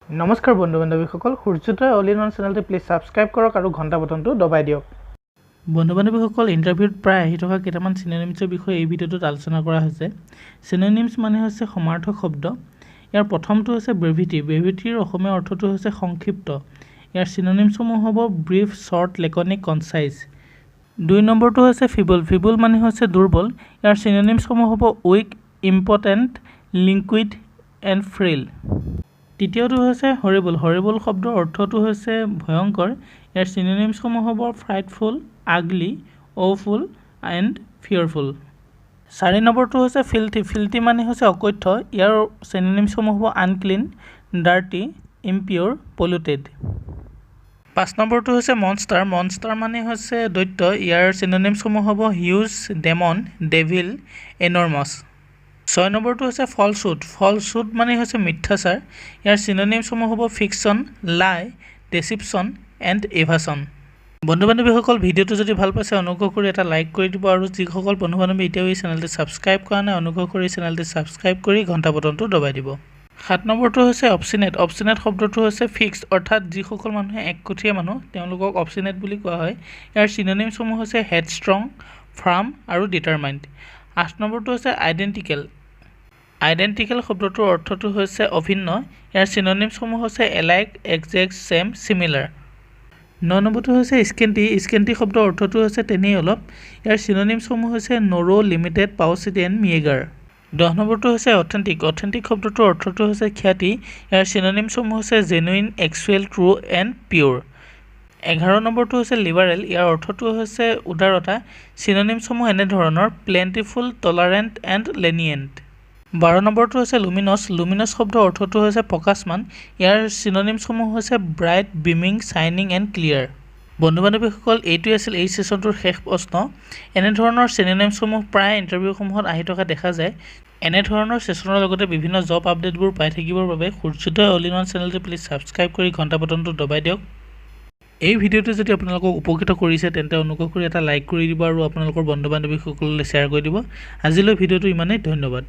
নমস্কাৰ বন্ধু বান্ধৱীসকল সূৰ্যোদয় all in one চেনেলটো প্লিজ সাবস্ক্ৰাইব কৰক আৰু ঘণ্টা বটনটো দবাই দিয়ক বন্ধু বান্ধৱীসকল ইণ্টাৰভিউত প্ৰায় আহি থকা কেইটামান চিনোনিমছৰ বিষয়ে এই ভিডিঅ'টোত আলোচনা কৰা হৈছে চিনোনিমছ মানে হৈছে সমাৰ্থক শব্দ ইয়াৰ প্ৰথমটো হৈছে ব্ৰেভিটিৰ অসমীয়া অৰ্থটো হৈছে সংক্ষিপ্ত ইয়াৰ চিনোনিমছসমূহ হ'ব ব্ৰিফ শ্বৰ্ট লেকনিক কনচাইজ 2 নম্বৰটো হৈছে ফিবল মানে হৈছে দুৰ্বল ইয়াৰ চিনোনিমছসমূহ হ'ব উইক ইম্পটেণ্ট লিংকুইড এণ্ড ফ্ৰেইল তৃতীয়টো হৈছে হৰিবল শব্দৰ অৰ্থটো হৈছে ভয়ংকৰ ইয়াৰ চিনোনিমছসমূহ হ'ব ফ্ৰাইটফুল আগলি অফুল এণ্ড ফিয়াৰফুল 4 নম্বৰটো হৈছে ফিল্টি মানে হৈছে অকথ্য ইয়াৰ চিনোনিমছসমূহ হ'ব আনক্লিন ডাৰ্টি ইম্পিয়ৰ পলিউটেড 5 নম্বৰটো হৈছে মনষ্টাৰ মানে হৈছে দৈত্য ইয়াৰ চিনোনিমছসমূহ হ'ব হিউজ ডেমন ডেভিল এনৰ্মাছ 6 নম্বৰটো হৈছে ফলছুড মানে হৈছে মিথ্যাচাৰ ইয়াৰ চিনোনিমছসমূহ হ'ব ফিকশ্যন লাই ডেচিপশ্যন এণ্ড এভাছন বন্ধু বান্ধৱীসকল ভিডিঅ'টো যদি ভাল পাইছে অনুগ্ৰহ কৰি এটা লাইক কৰি দিব আৰু যিসকল বন্ধু বান্ধৱী এতিয়াও এই চেনেলটো ছাবস্ক্ৰাইব কৰা নাই অনুগ্ৰহ কৰি চেনেলটো ছাবস্ক্ৰাইব কৰি ঘণ্টা বটনটো দবাই দিব 7 নম্বৰটো হৈছে অবষ্টিনেট শব্দটো হৈছে ফিক্স অৰ্থাৎ যিসকল মানুহে এককঠীয়া মানুহ তেওঁলোকক অবষ্টিনেট বুলি কোৱা হয় ইয়াৰ চিনোনিমছসমূহ হৈছে হেডষ্ট্ৰং ফাৰ্ম আৰু ডিটাৰমাইণ্ড 8 নম্বৰটো হৈছে আইডেণ্টিকেল শব্দটোৰ অৰ্থটো হৈছে অভিন্ন ইয়াৰ চিনোনিমছসমূহ হৈছে এলাইক এক্সেক্ট ছেম চিমিলাৰ 9 নম্বৰটো হৈছে স্কেন্টি শব্দৰ অৰ্থটো হৈছে তেনেই অলপ ইয়াৰ চিনোনিমছসমূহ হৈছে নৰো লিমিটেড পাউচিটি এণ্ড মিয়েগাৰ 10 নম্বৰটো হৈছে অথেণ্টিক শব্দটোৰ অৰ্থটো হৈছে খ্যাতি ইয়াৰ চিনোনিমছসমূহ হৈছে জেনুইন এক্সুৱেল ট্ৰু এণ্ড পিয়'ৰ 11 নম্বৰটো হৈছে লিবাৰেল ইয়াৰ অৰ্থটো হৈছে উদাৰতা চিনোনিমছসমূহ এনেধৰণৰ প্লেণ্টিফুল টলাৰেণ্ট এণ্ড লেনিয়েণ্ট 12 নম্বৰটো হৈছে লুমিনছ শব্দৰ অৰ্থটো হৈছে প্ৰকাশমান ইয়াৰ চিনোনিমছসমূহ হৈছে bright beaming shining and clear বন্ধু বান্ধৱীসকল এইটোৱে আছিল এই ছেশ্যনটোৰ শেষ প্ৰশ্ন এনেধৰণৰ চিনোনিমছসমূহ প্ৰায় ইণ্টাৰভিউসমূহত আহি থকা দেখা যায় এনেধৰণৰ ছেশ্যনৰ লগতে বিভিন্ন জব আপডেটবোৰ পাই থাকিবৰ বাবে সূৰ্যোদয় অল ইন ওৱান চেনেলটো প্লিজ ছাবস্ক্ৰাইব কৰি ঘণ্টা বটনটো দবাই দিয়ক এই ভিডিঅ'টো যদি আপোনালোকক উপকৃত কৰিছে তেন্তে অনুগ্ৰহ কৰি এটা লাইক কৰি দিব আৰু আপোনালোকৰ বন্ধু বান্ধৱীসকললৈ শ্বেয়াৰ কৰি দিব আজিলৈ ভিডিঅ'টো ইমানেই ধন্যবাদ